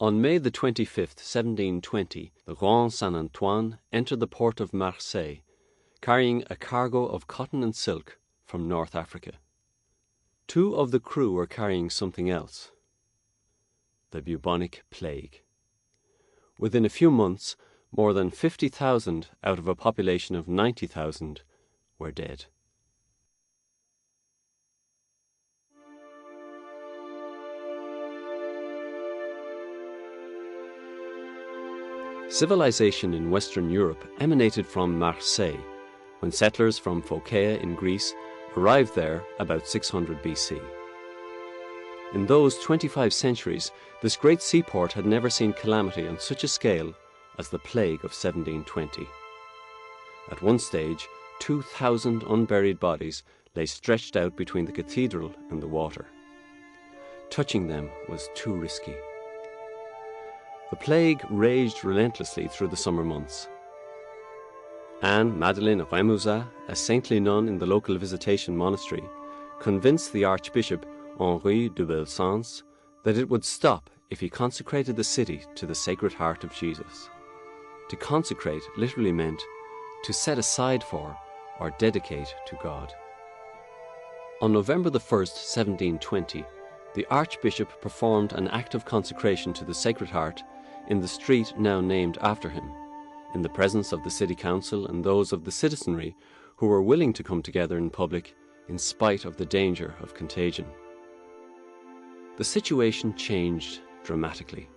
On May the 25th, 1720, the Roi Saint-Antoine entered the port of Marseille, carrying a cargo of cotton and silk from North Africa. 2 of the crew were carrying something else: the bubonic plague. Within a few months, more than 50,000 out of a population of 90,000 were dead. Civilization in Western Europe emanated from Marseille, when settlers from Phocaea in Greece arrived there about 600 BC. In those 25 centuries, this great seaport had never seen calamity on such a scale as the plague of 1720. At one stage, 2,000 unburied bodies lay stretched out between the cathedral and the water. Touching them was too risky. The plague raged relentlessly through the summer months. Anne Madeleine Remusat, a saintly nun in the local visitation monastery, convinced the Archbishop Henri de Belsunce that it would stop if he consecrated the city to the Sacred Heart of Jesus. To consecrate literally meant to set aside for or dedicate to God. On November the 1st, 1720, the Archbishop performed an act of consecration to the Sacred Heart in the street now named after him, in the presence of the city council and those of the citizenry who were willing to come together in public in spite of the danger of contagion. The situation changed dramatically.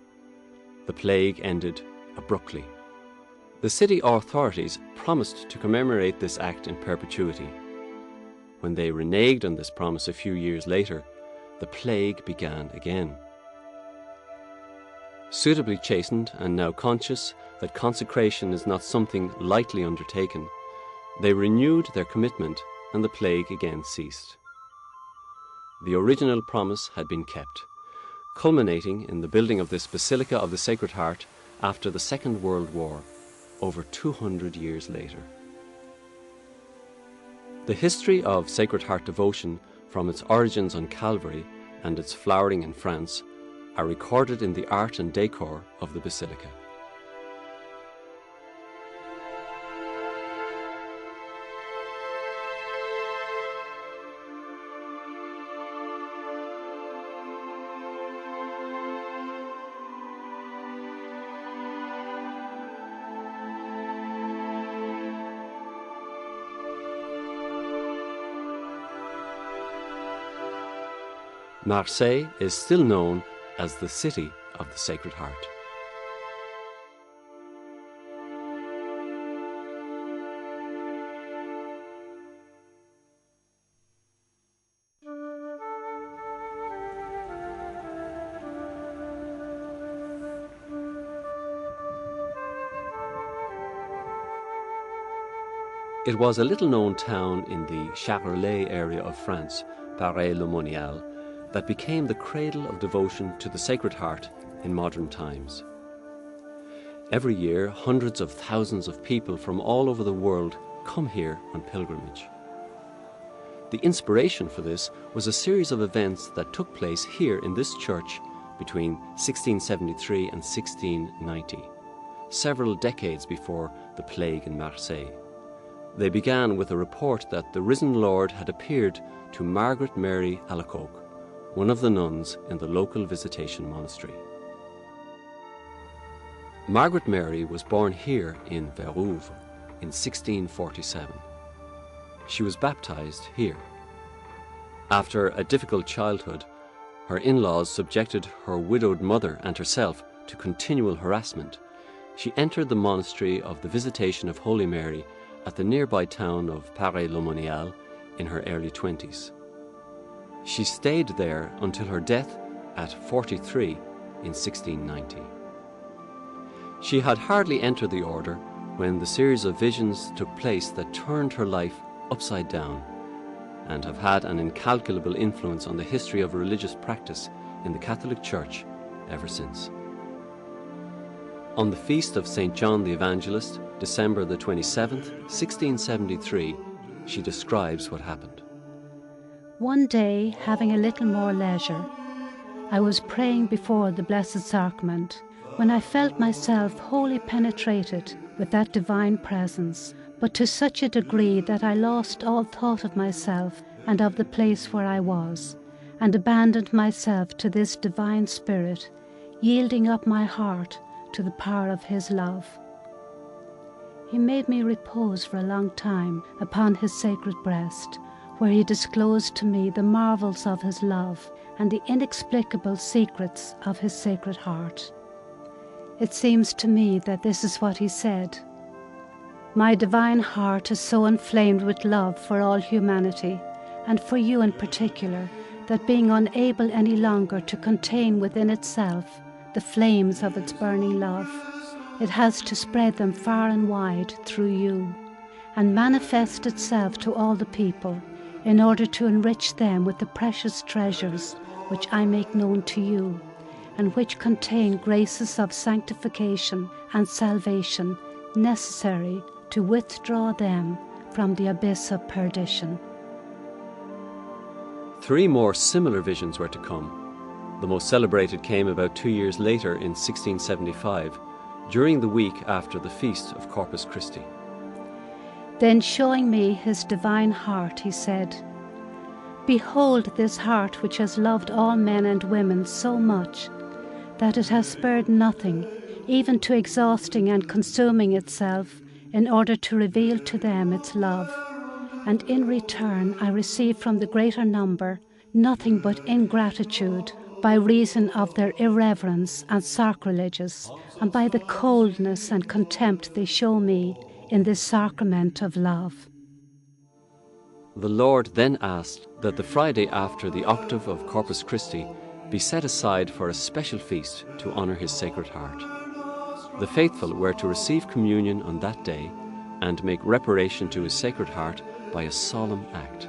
The plague ended abruptly. The city authorities promised to commemorate this act in perpetuity. When they reneged on this promise a few years later, the plague began again. Suitably chastened and now conscious that consecration is not something lightly undertaken, they renewed their commitment and the plague again ceased. The original promise had been kept, culminating in the building of this Basilica of the Sacred Heart after the Second World War, over 200 years later. The history of Sacred Heart devotion, from its origins on Calvary and its flowering in France, are recorded in the art and decor of the Basilica. Marseille is still known as the City of the Sacred Heart. It was a little-known town in the Charolais area of France, Paray-le-Monial, that became the cradle of devotion to the Sacred Heart in modern times. Every year, hundreds of thousands of people from all over the world come here on pilgrimage. The inspiration for this was a series of events that took place here in this church between 1673 and 1690, several decades before the plague in Marseille. They began with a report that the risen Lord had appeared to Margaret Mary Alacoque, one of the nuns in the local visitation monastery. Margaret Mary was born here in Verrouve in 1647. She was baptized here. After a difficult childhood, her in-laws subjected her widowed mother and herself to continual harassment. She entered the monastery of the Visitation of Holy Mary at the nearby town of Paray-le-Monial in her early 20s. She stayed there until her death at 43 in 1690. She had hardly entered the order when the series of visions took place that turned her life upside down and have had an incalculable influence on the history of religious practice in the Catholic Church ever since. On the feast of St. John the Evangelist, December the 27th, 1673, she describes what happened. One day, having a little more leisure, I was praying before the Blessed Sacrament when I felt myself wholly penetrated with that divine presence, but to such a degree that I lost all thought of myself and of the place where I was, and abandoned myself to this divine Spirit, yielding up my heart to the power of His love. He made me repose for a long time upon His sacred breast, where He disclosed to me the marvels of His love and the inexplicable secrets of His sacred heart. It seems to me that this is what He said: "My divine heart is so inflamed with love for all humanity, and for you in particular, that being unable any longer to contain within itself the flames of its burning love, it has to spread them far and wide through you, and manifest itself to all the people, in order to enrich them with the precious treasures which I make known to you, and which contain graces of sanctification and salvation necessary to withdraw them from the abyss of perdition." 3 more similar visions were to come. The most celebrated came about 2 years later in 1675, during the week after the feast of Corpus Christi. Then showing me His divine heart, He said, "Behold this heart which has loved all men and women so much that it has spared nothing, even to exhausting and consuming itself, in order to reveal to them its love. And in return I receive from the greater number nothing but ingratitude, by reason of their irreverence and sacrileges, and by the coldness and contempt they show me in this sacrament of love." The Lord then asked that the Friday after the octave of Corpus Christi be set aside for a special feast to honour His Sacred Heart. The faithful were to receive communion on that day and make reparation to His Sacred Heart by a solemn act.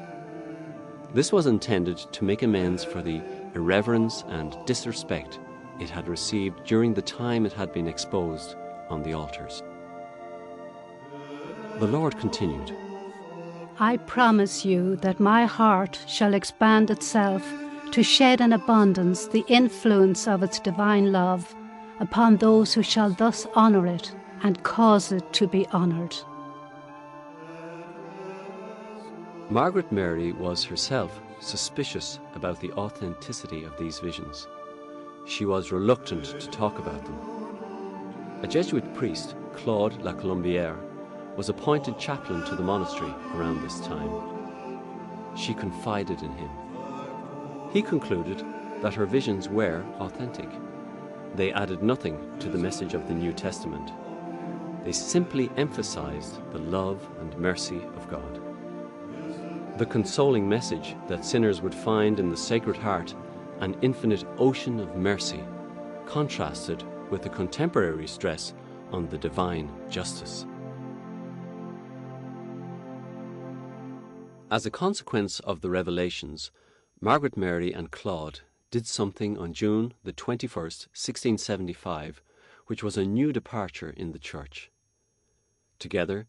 This was intended to make amends for the irreverence and disrespect it had received during the time it had been exposed on the altars. The Lord continued, "I promise you that my heart shall expand itself to shed in abundance the influence of its divine love upon those who shall thus honour it and cause it to be honoured." Margaret Mary was herself suspicious about the authenticity of these visions. She was reluctant to talk about them. A Jesuit priest, Claude La Colombière, was appointed chaplain to the monastery around this time. She confided in him. He concluded that her visions were authentic. They added nothing to the message of the New Testament. They simply emphasized the love and mercy of God. The consoling message that sinners would find in the Sacred Heart an infinite ocean of mercy contrasted with the contemporary stress on the divine justice. As a consequence of the revelations, Margaret Mary and Claude did something on June the 21st, 1675, which was a new departure in the Church. Together,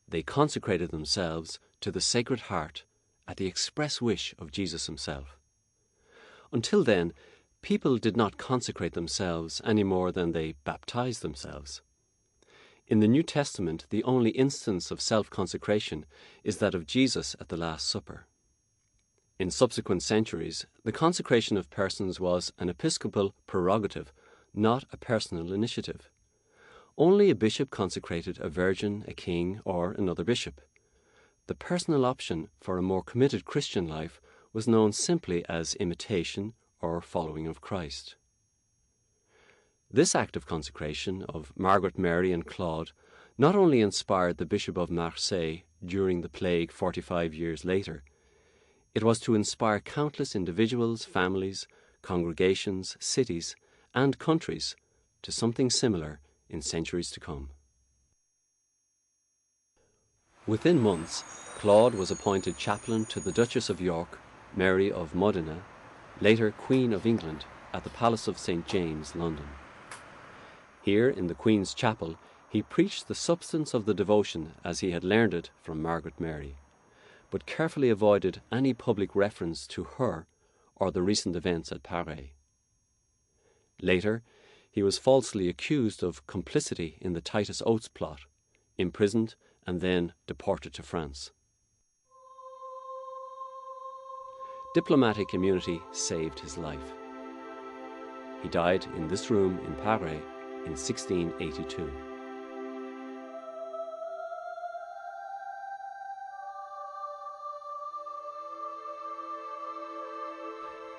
they consecrated themselves to the Sacred Heart at the express wish of Jesus Himself. Until then, people did not consecrate themselves any more than they baptized themselves. In the New Testament, the only instance of self-consecration is that of Jesus at the Last Supper. In subsequent centuries, the consecration of persons was an episcopal prerogative, not a personal initiative. Only a bishop consecrated a virgin, a king, or another bishop. The personal option for a more committed Christian life was known simply as imitation or following of Christ. This act of consecration of Margaret Mary and Claude not only inspired the Bishop of Marseille during the plague 45 years later, it was to inspire countless individuals, families, congregations, cities, and countries to something similar in centuries to come. Within months, Claude was appointed chaplain to the Duchess of York, Mary of Modena, later Queen of England, at the Palace of St. James, London. Here, in the Queen's Chapel, he preached the substance of the devotion as he had learned it from Margaret Mary, but carefully avoided any public reference to her or the recent events at Paris. Later, he was falsely accused of complicity in the Titus Oates plot, imprisoned and then deported to France. Diplomatic immunity saved his life. He died in this room in Paris in 1682.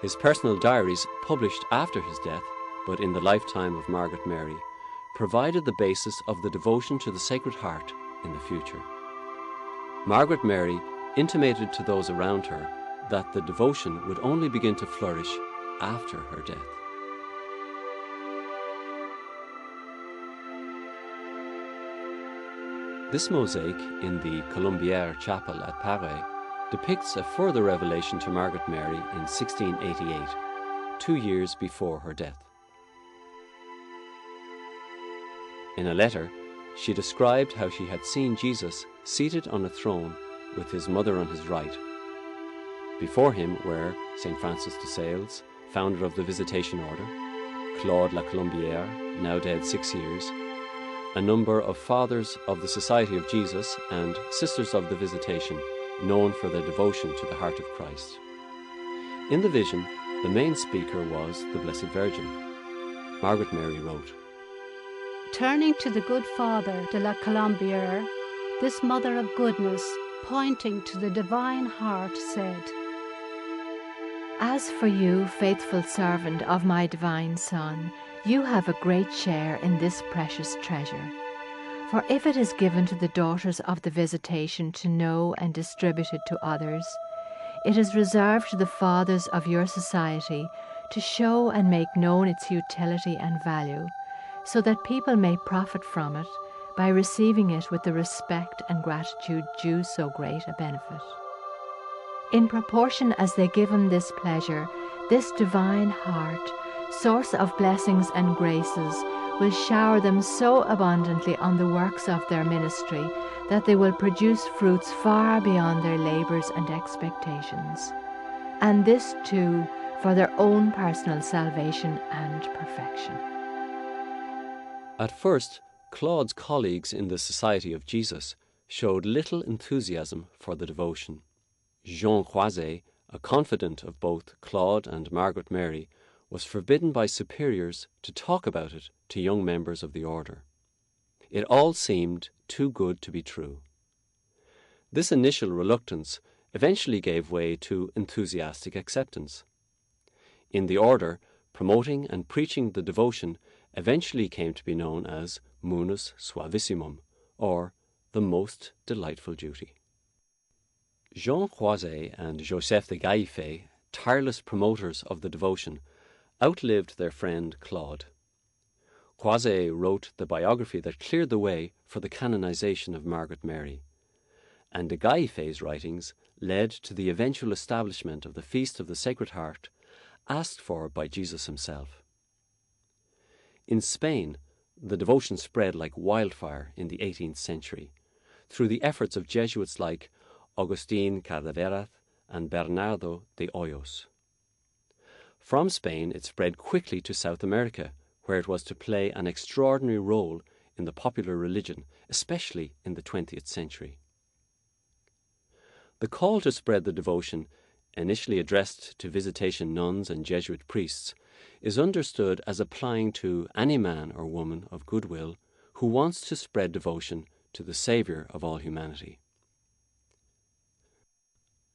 His personal diaries, published after his death, but in the lifetime of Margaret Mary, provided the basis of the devotion to the Sacred Heart in the future. Margaret Mary intimated to those around her that the devotion would only begin to flourish after her death. This mosaic in the Colombière Chapel at Paris depicts a further revelation to Margaret Mary in 1688, 2 years before her death. In a letter, she described how she had seen Jesus seated on a throne with his mother on his right. Before him were St. Francis de Sales, founder of the Visitation Order, Claude la Colombière, now dead 6 years, a number of Fathers of the Society of Jesus and Sisters of the Visitation, known for their devotion to the heart of Christ. In the vision, the main speaker was the Blessed Virgin. Margaret Mary wrote, Turning to the good Father de la Colombière, this Mother of Goodness, pointing to the Divine Heart, said, As for you, faithful servant of my divine Son, you have a great share in this precious treasure. For if it is given to the daughters of the Visitation to know and distribute it to others, it is reserved to the Fathers of your society to show and make known its utility and value, so that people may profit from it by receiving it with the respect and gratitude due so great a benefit. In proportion as they give him this pleasure, this divine heart, source of blessings and graces, will shower them so abundantly on the works of their ministry that they will produce fruits far beyond their labours and expectations, and this too for their own personal salvation and perfection. At first, Claude's colleagues in the Society of Jesus showed little enthusiasm for the devotion. Jean Croiset, a confidant of both Claude and Margaret Mary, was forbidden by superiors to talk about it to young members of the order. It all seemed too good to be true. This initial reluctance eventually gave way to enthusiastic acceptance. In the order, promoting and preaching the devotion eventually came to be known as Munus Suavissimum, or the most delightful duty. Jean Croiset and Joseph de Gallifet, tireless promoters of the devotion, outlived their friend Claude. Croiset wrote the biography that cleared the way for the canonization of Margaret Mary, and de Gallifet's writings led to the eventual establishment of the Feast of the Sacred Heart, asked for by Jesus himself. In Spain, the devotion spread like wildfire in the 18th century through the efforts of Jesuits like Agustín Cadaveras and Bernardo de Hoyos. From Spain, it spread quickly to South America, where it was to play an extraordinary role in the popular religion, especially in the 20th century. The call to spread the devotion, initially addressed to Visitation nuns and Jesuit priests, is understood as applying to any man or woman of goodwill who wants to spread devotion to the Saviour of all humanity.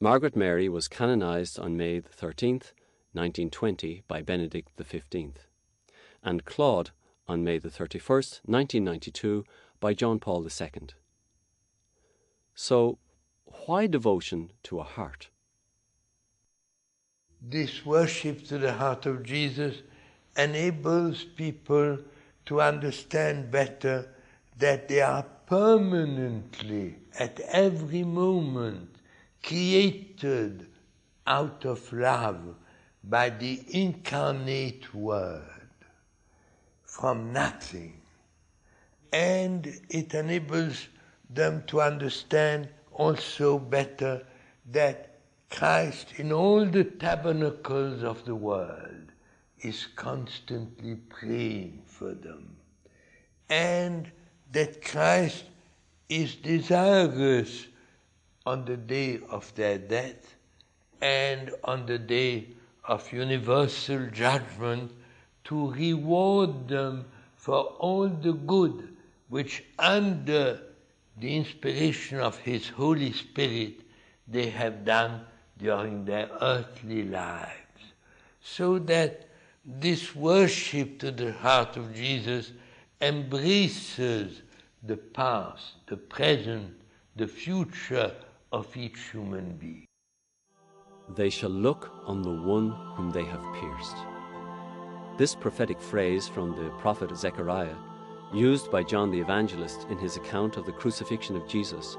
Margaret Mary was canonized on May 13th, 1920 by Benedict XV, and Claude on May 31st, 1992 by John Paul II. So, why devotion to a heart? This worship to the heart of Jesus enables people to understand better that they are permanently, at every moment, created out of love by the incarnate Word from nothing. And it enables them to understand also better that Christ, in all the tabernacles of the world, is constantly praying for them, and that Christ is desirous on the day of their death and on the day of universal judgment to reward them for all the good which under the inspiration of His Holy Spirit they have done during their earthly lives. So that this worship to the heart of Jesus embraces the past, the present, the future of each human being. They shall look on the one whom they have pierced. This prophetic phrase from the prophet Zechariah, used by John the Evangelist in his account of the crucifixion of Jesus,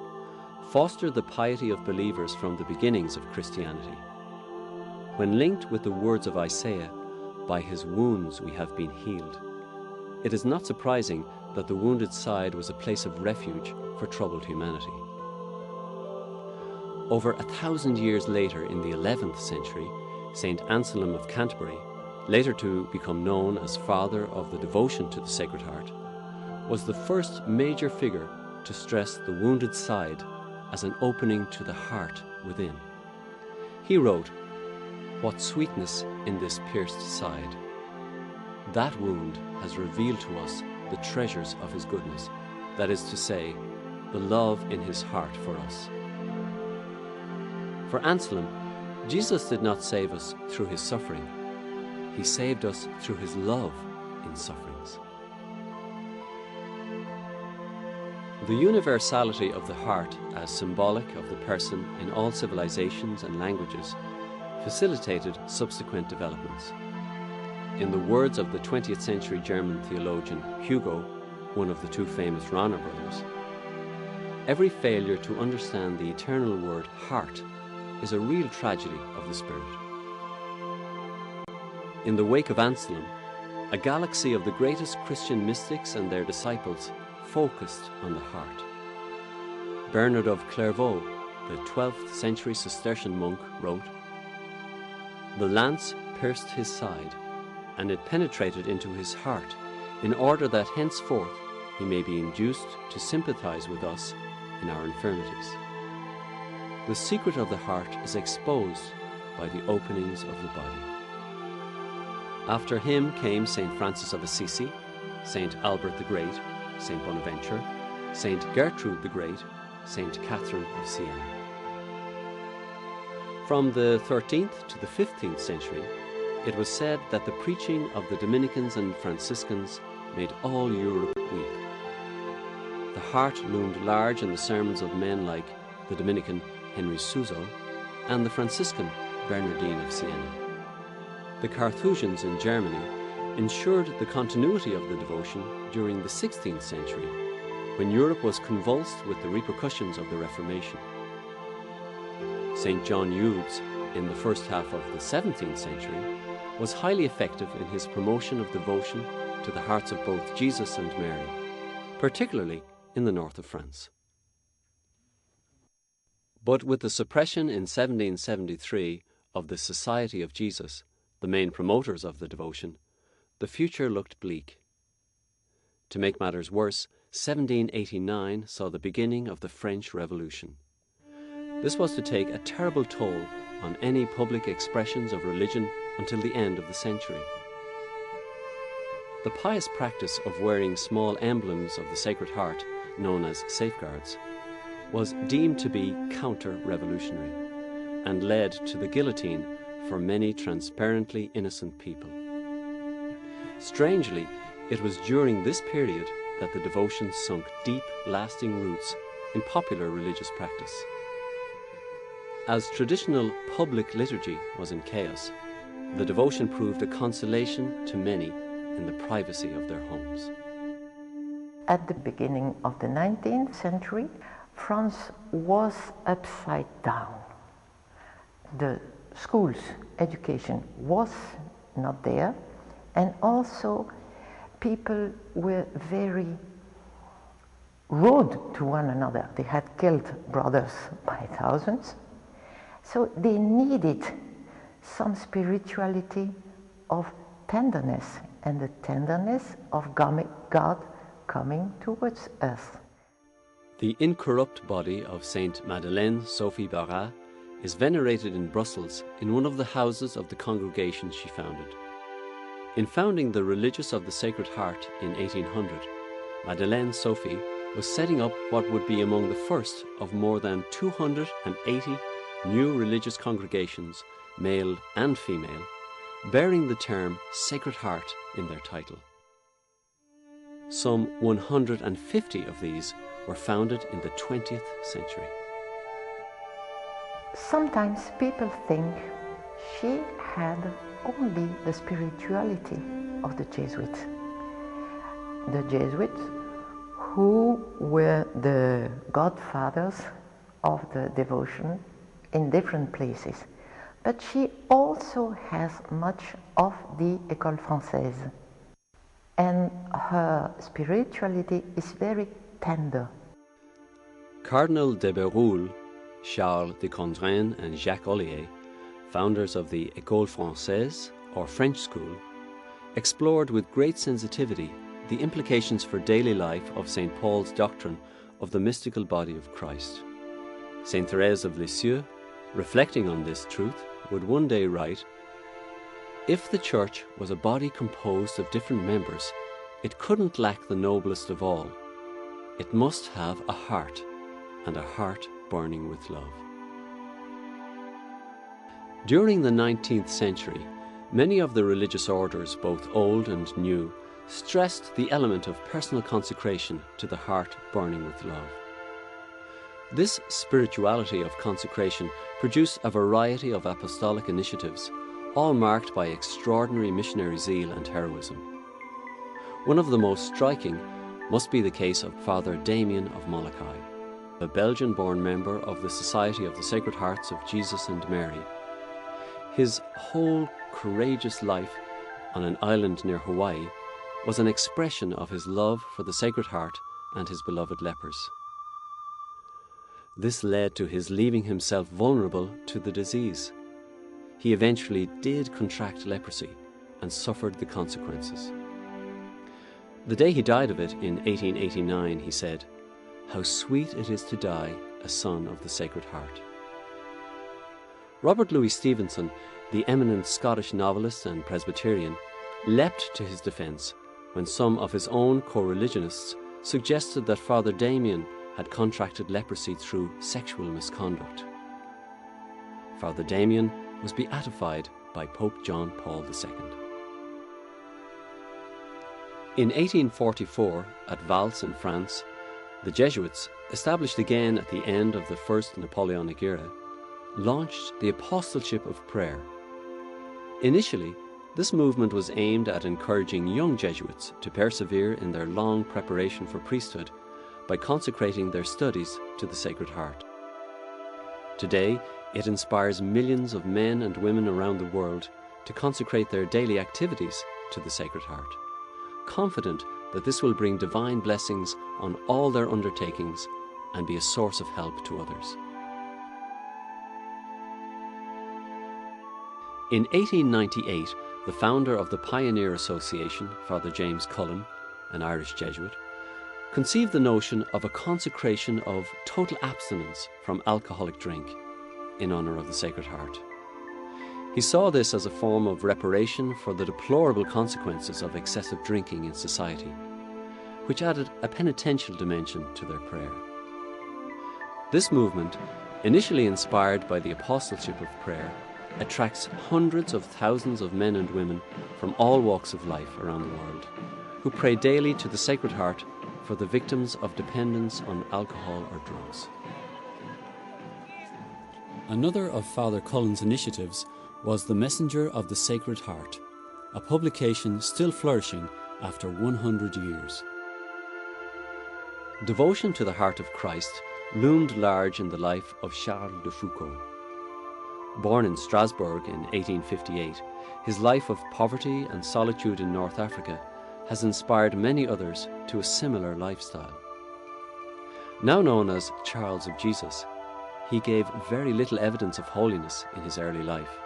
fostered the piety of believers from the beginnings of Christianity. When linked with the words of Isaiah, "By his wounds we have been healed," it is not surprising that the wounded side was a place of refuge for troubled humanity. Over 1,000 years later, in the 11th century, St. Anselm of Canterbury, later to become known as Father of the Devotion to the Sacred Heart, was the first major figure to stress the wounded side as an opening to the heart within. He wrote, "What sweetness in this pierced side! That wound has revealed to us the treasures of his goodness, that is to say, the love in his heart for us." For Anselm, Jesus did not save us through his suffering. He saved us through his love in sufferings. The universality of the heart as symbolic of the person in all civilizations and languages facilitated subsequent developments. In the words of the 20th century German theologian Hugo, one of the two famous Rahner brothers, every failure to understand the eternal word heart is a real tragedy of the spirit. In the wake of Anselm, a galaxy of the greatest Christian mystics and their disciples focused on the heart. Bernard of Clairvaux, the 12th century Cistercian monk, wrote, "The lance pierced his side, and it penetrated into his heart, in order that henceforth he may be induced to sympathize with us in our infirmities. The secret of the heart is exposed by the openings of the body." After him came St. Francis of Assisi, St. Albert the Great, St. Bonaventure, St. Gertrude the Great, St. Catherine of Siena. From the 13th to the 15th century, it was said that the preaching of the Dominicans and Franciscans made all Europe weep. The heart loomed large in the sermons of men like the Dominican Henry Suso and the Franciscan Bernardine of Siena. The Carthusians in Germany ensured the continuity of the devotion during the 16th century, when Europe was convulsed with the repercussions of the Reformation. St. John Eudes, in the first half of the 17th century, was highly effective in his promotion of devotion to the hearts of both Jesus and Mary, particularly in the north of France. But with the suppression in 1773 of the Society of Jesus, the main promoters of the devotion, the future looked bleak. To make matters worse, 1789 saw the beginning of the French Revolution. This was to take a terrible toll on any public expressions of religion until the end of the century. The pious practice of wearing small emblems of the Sacred Heart, known as safeguards, was deemed to be counter-revolutionary and led to the guillotine for many transparently innocent people. Strangely, it was during this period that the devotion sunk deep, lasting roots in popular religious practice. As traditional public liturgy was in chaos, the devotion proved a consolation to many in the privacy of their homes. At the beginning of the 19th century, France was upside down. The schools, education was not there, and also people were very rude to one another. They had killed brothers by thousands, so they needed some spirituality of tenderness, and the tenderness of God coming towards us. The incorrupt body of Saint Madeleine Sophie Barrat is venerated in Brussels in one of the houses of the congregation she founded. In founding the Religious of the Sacred Heart in 1800, Madeleine Sophie was setting up what would be among the first of more than 280 new religious congregations, male and female, bearing the term Sacred Heart in their title. Some 150 of these were founded in the 20th century. Sometimes people think she had only the spirituality of the Jesuits. The Jesuits who were the godfathers of the devotion in different places. But she also has much of the École Française. And her spirituality is very tender. Cardinal de Bérulle, Charles de Condren and Jacques Ollier, founders of the École Française, or French school, explored with great sensitivity the implications for daily life of St. Paul's doctrine of the mystical body of Christ. St. Thérèse of Lisieux, reflecting on this truth, would one day write, "If the Church was a body composed of different members, it couldn't lack the noblest of all. It must have a heart, and a heart burning with love." During the 19th century, many of the religious orders, both old and new, stressed the element of personal consecration to the heart burning with love. This spirituality of consecration produced a variety of apostolic initiatives, all marked by extraordinary missionary zeal and heroism. One of the most striking must be the case of Father Damien of Molokai, a Belgian-born member of the Society of the Sacred Hearts of Jesus and Mary. His whole courageous life on an island near Hawaii was an expression of his love for the Sacred Heart and his beloved lepers. This led to his leaving himself vulnerable to the disease. He eventually did contract leprosy and suffered the consequences. The day he died of it in 1889, he said, "How sweet it is to die a son of the Sacred Heart." Robert Louis Stevenson, the eminent Scottish novelist and Presbyterian, leapt to his defence when some of his own co-religionists suggested that Father Damien had contracted leprosy through sexual misconduct. Father Damien was beatified by Pope John Paul II. In 1844, at Valls in France, the Jesuits, established again at the end of the First Napoleonic era, launched the Apostleship of Prayer. Initially, this movement was aimed at encouraging young Jesuits to persevere in their long preparation for priesthood by consecrating their studies to the Sacred Heart. Today, it inspires millions of men and women around the world to consecrate their daily activities to the Sacred Heart, confident that this will bring divine blessings on all their undertakings and be a source of help to others. In 1898, the founder of the Pioneer Association, Father James Cullen, an Irish Jesuit, conceived the notion of a consecration of total abstinence from alcoholic drink in honour of the Sacred Heart. He saw this as a form of reparation for the deplorable consequences of excessive drinking in society, which added a penitential dimension to their prayer. This movement, initially inspired by the Apostleship of Prayer, attracts hundreds of thousands of men and women from all walks of life around the world, who pray daily to the Sacred Heart for the victims of dependence on alcohol or drugs. Another of Father Cullen's initiatives was The Messenger of the Sacred Heart, a publication still flourishing after 100 years. Devotion to the Heart of Christ loomed large in the life of Charles de Foucauld. Born in Strasbourg in 1858, his life of poverty and solitude in North Africa has inspired many others to a similar lifestyle. Now known as Charles of Jesus, he gave very little evidence of holiness in his early life.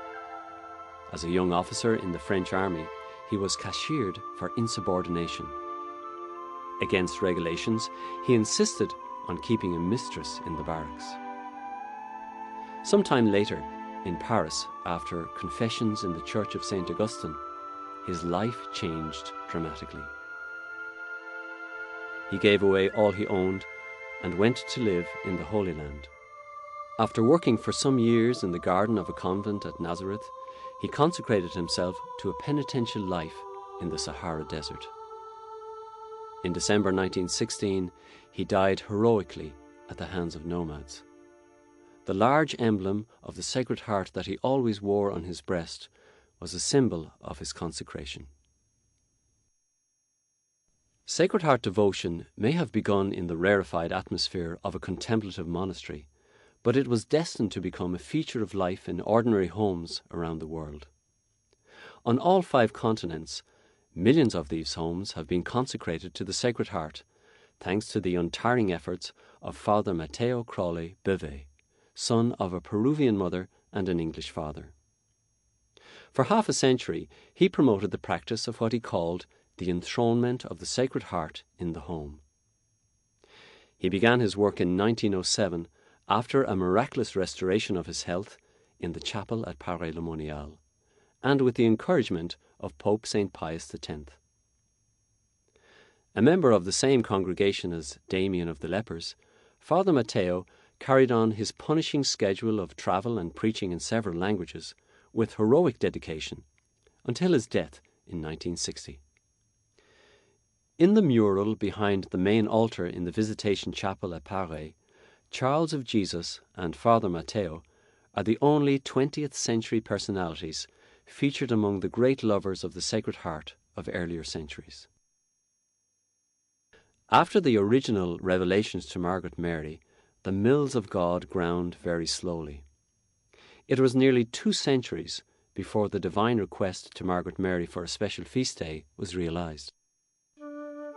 As a young officer in the French army, he was cashiered for insubordination. Against regulations, he insisted on keeping a mistress in the barracks. Sometime later, in Paris, after confessions in the Church of St. Augustine, his life changed dramatically. He gave away all he owned and went to live in the Holy Land. After working for some years in the garden of a convent at Nazareth, he consecrated himself to a penitential life in the Sahara Desert. In December 1916, he died heroically at the hands of nomads. The large emblem of the Sacred Heart that he always wore on his breast was a symbol of his consecration. Sacred Heart devotion may have begun in the rarefied atmosphere of a contemplative monastery, but it was destined to become a feature of life in ordinary homes around the world. On all 5 continents, millions of these homes have been consecrated to the Sacred Heart, thanks to the untiring efforts of Father Matteo Crowley Bevet, son of a Peruvian mother and an English father. For half a century, he promoted the practice of what he called the enthronement of the Sacred Heart in the home. He began his work in 1907 after a miraculous restoration of his health in the chapel at Paray-le-Monial, and with the encouragement of Pope St. Pius X. A member of the same congregation as Damien of the lepers, Father Matteo carried on his punishing schedule of travel and preaching in several languages with heroic dedication until his death in 1960. In the mural behind the main altar in the Visitation Chapel at Paray, Charles of Jesus and Father Matteo are the only 20th century personalities featured among the great lovers of the Sacred Heart of earlier centuries. After the original revelations to Margaret Mary, the mills of God ground very slowly. It was nearly 2 centuries before the divine request to Margaret Mary for a special feast day was realized.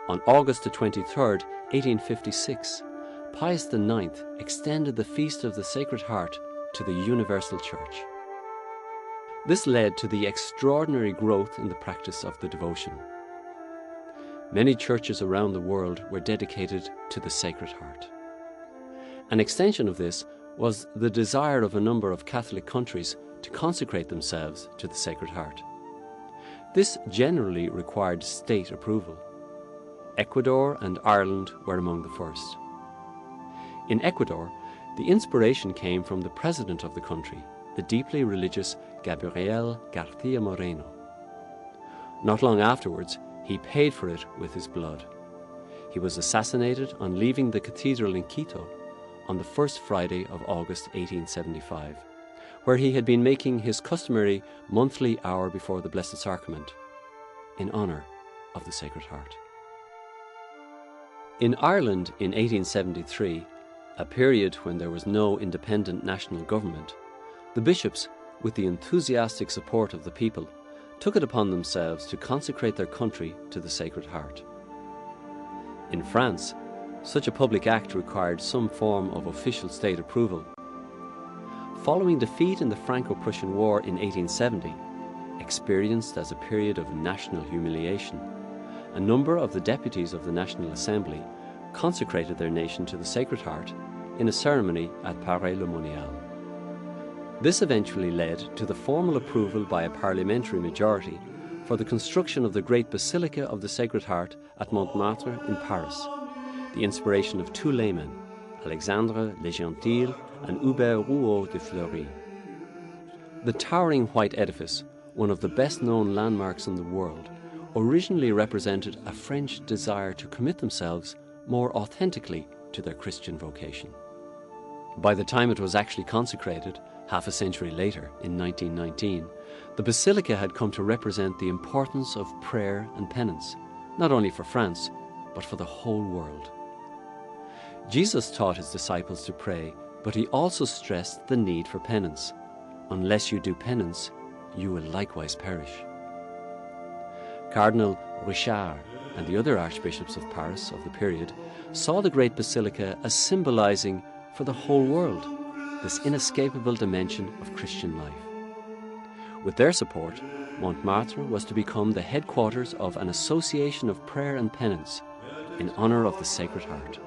On August the 23rd, 1856, Pius IX extended the Feast of the Sacred Heart to the Universal Church. This led to the extraordinary growth in the practice of the devotion. Many churches around the world were dedicated to the Sacred Heart. An extension of this was the desire of a number of Catholic countries to consecrate themselves to the Sacred Heart. This generally required state approval. Ecuador and Ireland were among the first. In Ecuador, the inspiration came from the president of the country, the deeply religious Gabriel García Moreno. Not long afterwards, he paid for it with his blood. He was assassinated on leaving the cathedral in Quito on the first Friday of August 1875, where he had been making his customary monthly hour before the Blessed Sacrament, in honour of the Sacred Heart. In Ireland in 1873, a period when there was no independent national government, the bishops, with the enthusiastic support of the people, took it upon themselves to consecrate their country to the Sacred Heart. In France, such a public act required some form of official state approval. Following defeat in the Franco-Prussian War in 1870, experienced as a period of national humiliation, a number of the deputies of the National Assembly consecrated their nation to the Sacred Heart in a ceremony at Paray-le-Monial. This eventually led to the formal approval by a parliamentary majority for the construction of the great Basilica of the Sacred Heart at Montmartre in Paris, the inspiration of 2 laymen, Alexandre Le Gentil and Hubert Rouault de Fleury. The towering white edifice, one of the best-known landmarks in the world, originally represented a French desire to commit themselves more authentically to their Christian vocation. By the time it was actually consecrated, half a century later, in 1919, the Basilica had come to represent the importance of prayer and penance, not only for France, but for the whole world. Jesus taught his disciples to pray, but he also stressed the need for penance. Unless you do penance, you will likewise perish. Cardinal Richard and the other archbishops of Paris of the period saw the great basilica as symbolizing for the whole world this inescapable dimension of Christian life. With their support, Montmartre was to become the headquarters of an association of prayer and penance in honour of the Sacred Heart.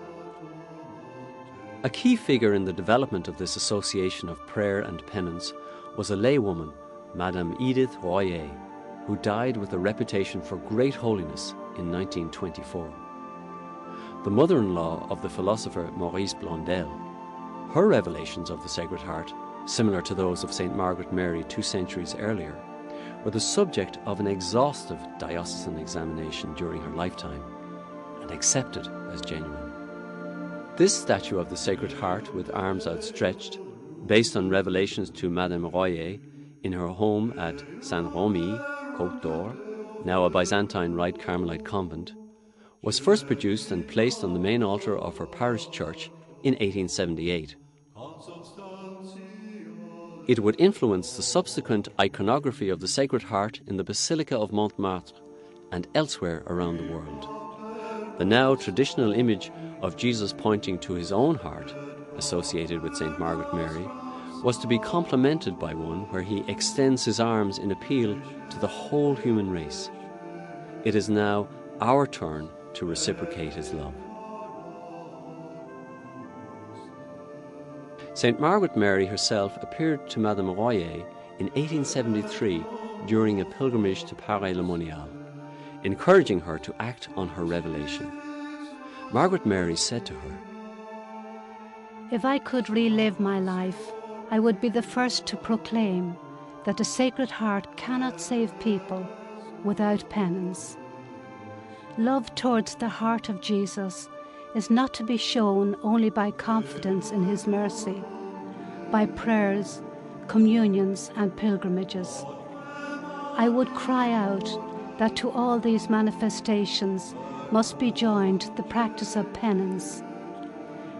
A key figure in the development of this association of prayer and penance was a laywoman, Madame Edith Royer, who died with a reputation for great holiness in 1924. The mother-in-law of the philosopher Maurice Blondel, her revelations of the Sacred Heart, similar to those of St. Margaret Mary 2 centuries earlier, were the subject of an exhaustive diocesan examination during her lifetime and accepted as genuine. This statue of the Sacred Heart with arms outstretched, based on revelations to Madame Royer in her home at Saint-Romy, Côte d'Or, now a Byzantine Rite Carmelite convent, was first produced and placed on the main altar of her parish church in 1878. It would influence the subsequent iconography of the Sacred Heart in the Basilica of Montmartre and elsewhere around the world. The now traditional image of Jesus pointing to his own heart, associated with St. Margaret Mary, was to be complemented by one where he extends his arms in appeal to the whole human race. It is now our turn to reciprocate his love. St. Margaret Mary herself appeared to Madame Royer in 1873 during a pilgrimage to Paray-le-Monial, encouraging her to act on her revelation. Margaret Mary said to her, "If I could relive my life, I would be the first to proclaim that the Sacred Heart cannot save people without penance. Love towards the heart of Jesus is not to be shown only by confidence in his mercy, by prayers, communions and pilgrimages. I would cry out that to all these manifestations must be joined the practice of penance,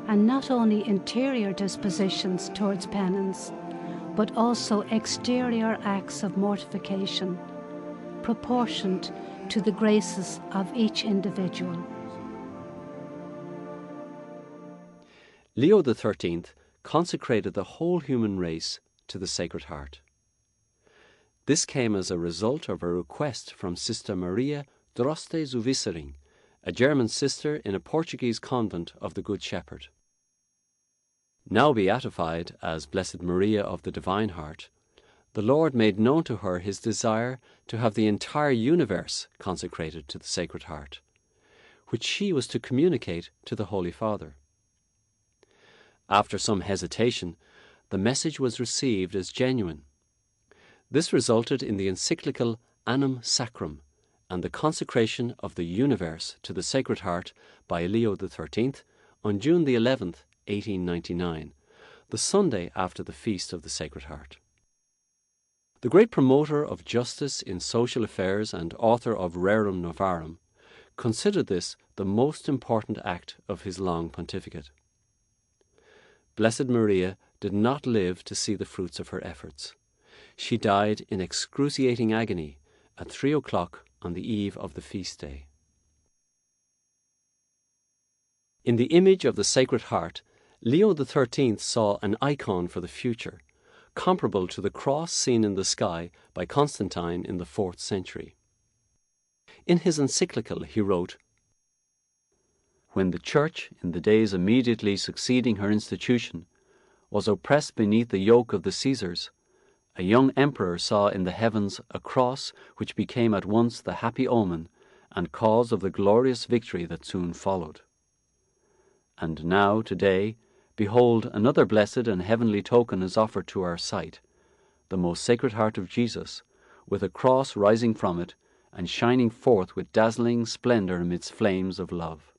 and not only interior dispositions towards penance, but also exterior acts of mortification, proportioned to the graces of each individual." Leo XIII consecrated the whole human race to the Sacred Heart. This came as a result of a request from Sister Maria Droste Zuvisering, a German sister in a Portuguese convent of the Good Shepherd. Now beatified as Blessed Maria of the Divine Heart, the Lord made known to her his desire to have the entire universe consecrated to the Sacred Heart, which she was to communicate to the Holy Father. After some hesitation, the message was received as genuine. This resulted in the encyclical Annum Sacrum and the consecration of the universe to the Sacred Heart by Leo XIII on June the 11th, 1899, the Sunday after the Feast of the Sacred Heart. The great promoter of justice in social affairs and author of Rerum Novarum considered this the most important act of his long pontificate. Blessed Maria did not live to see the fruits of her efforts. She died in excruciating agony at 3 o'clock on the eve of the feast day. In the image of the Sacred Heart, Leo XIII saw an icon for the future, comparable to the cross seen in the sky by Constantine in the 4th century. In his encyclical he wrote, "When the Church, in the days immediately succeeding her institution, was oppressed beneath the yoke of the Caesars, a young emperor saw in the heavens a cross which became at once the happy omen and cause of the glorious victory that soon followed. And now, today, behold, another blessed and heavenly token is offered to our sight, the most Sacred Heart of Jesus, with a cross rising from it and shining forth with dazzling splendor amidst flames of love.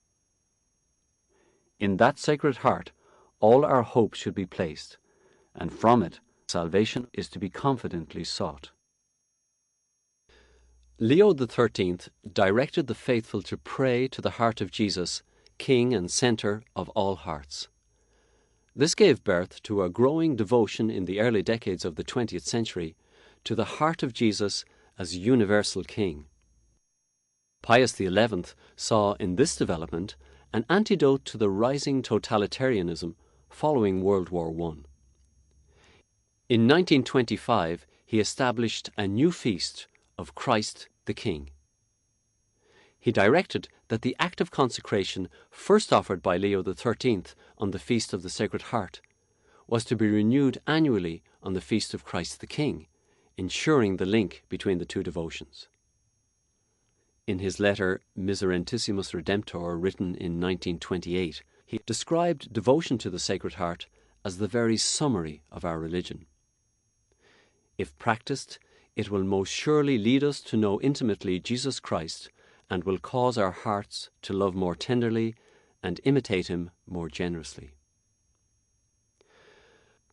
In that Sacred Heart all our hope should be placed, and from it salvation is to be confidently sought." Leo XIII directed the faithful to pray to the heart of Jesus, King and centre of all hearts. This gave birth to a growing devotion in the early decades of the 20th century to the heart of Jesus as universal King. Pius XI saw in this development an antidote to the rising totalitarianism following World War I. In 1925, he established a new feast of Christ the King. He directed that the act of consecration first offered by Leo XIII on the Feast of the Sacred Heart was to be renewed annually on the Feast of Christ the King, ensuring the link between the two devotions. In his letter Miserentissimus Redemptor, written in 1928, he described devotion to the Sacred Heart as the very summary of our religion. If practiced, it will most surely lead us to know intimately Jesus Christ and will cause our hearts to love more tenderly and imitate him more generously.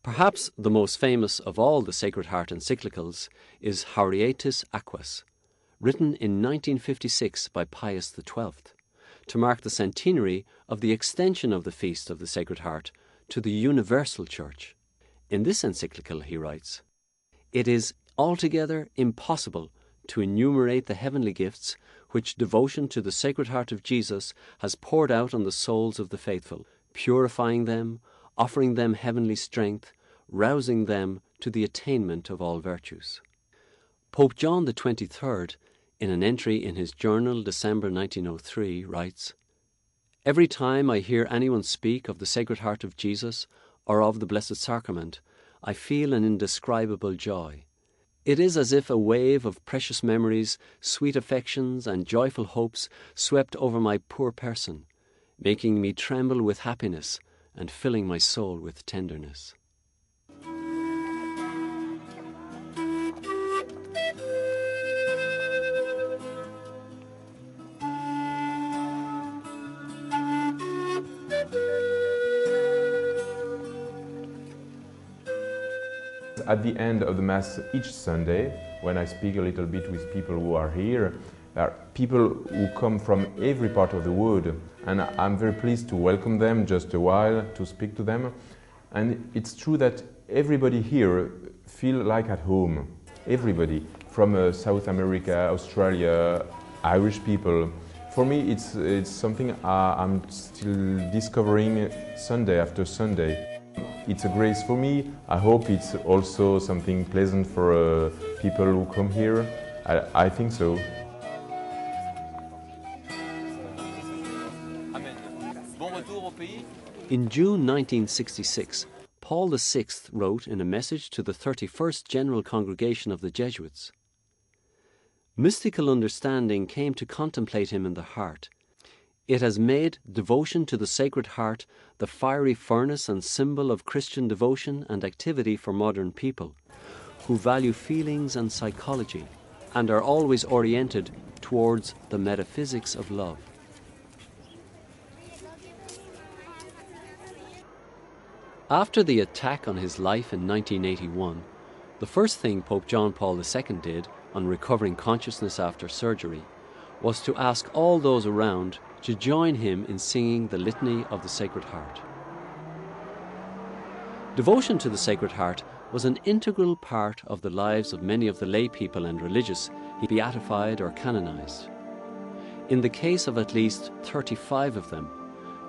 Perhaps the most famous of all the Sacred Heart encyclicals is Haurietis Aquas, written in 1956 by Pius XII, to mark the centenary of the extension of the Feast of the Sacred Heart to the universal Church. In this encyclical he writes, "It is altogether impossible to enumerate the heavenly gifts which devotion to the Sacred Heart of Jesus has poured out on the souls of the faithful, purifying them, offering them heavenly strength, rousing them to the attainment of all virtues." Pope John XXIII, in an entry in his journal December 1903, writes, "Every time I hear anyone speak of the Sacred Heart of Jesus or of the Blessed Sacrament, I feel an indescribable joy. It is as if a wave of precious memories, sweet affections, and joyful hopes swept over my poor person, making me tremble with happiness and filling my soul with tenderness." At the end of the Mass each Sunday, when I speak a little bit with people who are here, there are people who come from every part of the world, and I'm very pleased to welcome them just a while, to speak to them. And it's true that everybody here feels like at home. Everybody, from South America, Australia, Irish people. For me, it's something I'm still discovering Sunday after Sunday. It's a grace for me. I hope it's also something pleasant for people who come here. I think so. In June 1966, Paul VI wrote in a message to the 31st General Congregation of the Jesuits, "Mystical understanding came to contemplate him in the heart. It has made devotion to the Sacred Heart the fiery furnace and symbol of Christian devotion and activity for modern people, who value feelings and psychology and are always oriented towards the metaphysics of love." After the attack on his life in 1981, the first thing Pope John Paul II did on recovering consciousness after surgery was to ask all those around to join him in singing the Litany of the Sacred Heart. Devotion to the Sacred Heart was an integral part of the lives of many of the lay people and religious he beatified or canonized. In the case of at least 35 of them,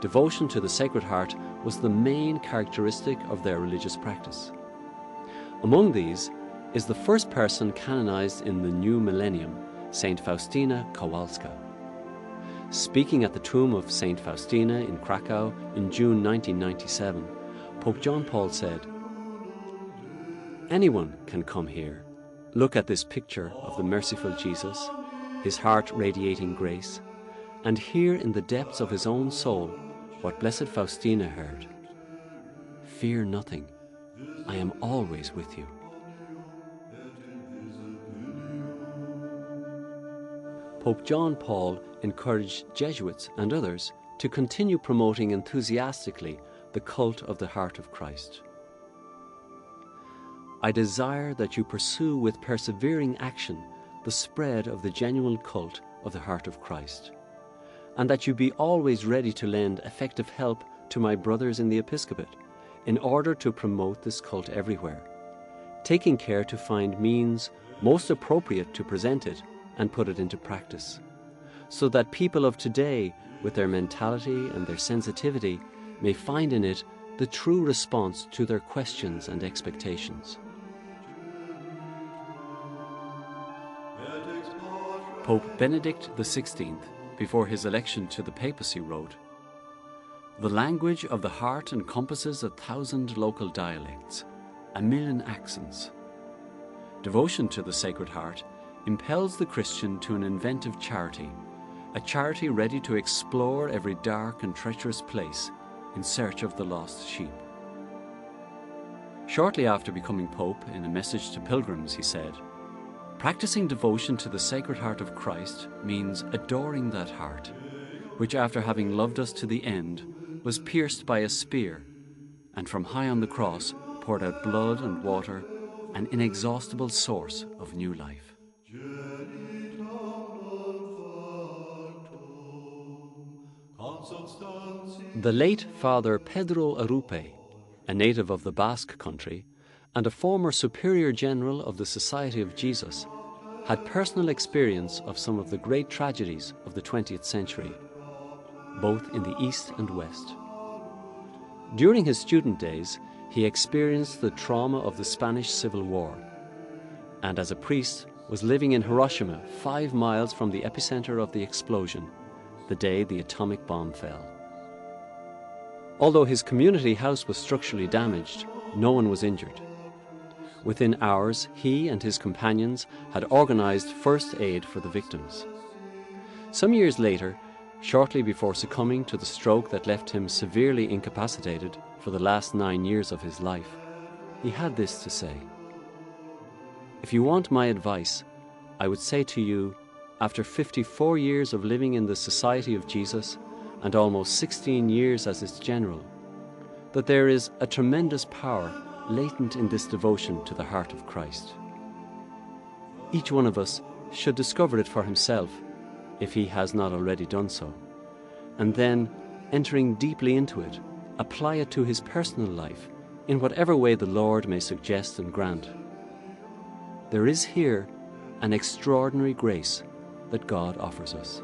devotion to the Sacred Heart was the main characteristic of their religious practice. Among these is the first person canonized in the new millennium, Saint Faustina Kowalska. Speaking at the tomb of Saint Faustina in Krakow in June 1997, Pope John Paul said, "Anyone can come here, look at this picture of the merciful Jesus, his heart radiating grace, and hear in the depths of his own soul what Blessed Faustina heard. Fear nothing, I am always with you." Pope John Paul encouraged Jesuits and others to continue promoting enthusiastically the cult of the Heart of Christ. "I desire that you pursue with persevering action the spread of the genuine cult of the Heart of Christ, and that you be always ready to lend effective help to my brothers in the episcopate in order to promote this cult everywhere, taking care to find means most appropriate to present it and put it into practice, so that people of today, with their mentality and their sensitivity, may find in it the true response to their questions and expectations." Pope Benedict XVI, before his election to the papacy, wrote, "The language of the heart encompasses 1,000 local dialects, 1,000,000 accents. Devotion to the Sacred Heart impels the Christian to an inventive charity, a charity ready to explore every dark and treacherous place in search of the lost sheep." Shortly after becoming Pope, in a message to pilgrims, he said, "Practicing devotion to the Sacred Heart of Christ means adoring that heart, which after having loved us to the end, was pierced by a spear, and from high on the cross poured out blood and water, an inexhaustible source of new life." The late Father Pedro Arrupe, a native of the Basque country and a former Superior General of the Society of Jesus, had personal experience of some of the great tragedies of the 20th century, both in the East and West. During his student days, he experienced the trauma of the Spanish Civil War, and as a priest was living in Hiroshima, 5 miles from the epicenter of the explosion, the day the atomic bomb fell. Although his community house was structurally damaged, no one was injured. Within hours, he and his companions had organized first aid for the victims. Some years later, shortly before succumbing to the stroke that left him severely incapacitated for the last 9 years of his life, he had this to say: "If you want my advice, I would say to you, after 54 years of living in the Society of Jesus and almost 16 years as its general, that there is a tremendous power latent in this devotion to the heart of Christ. Each one of us should discover it for himself, if he has not already done so, and then, entering deeply into it, apply it to his personal life in whatever way the Lord may suggest and grant. There is here an extraordinary grace that God offers us."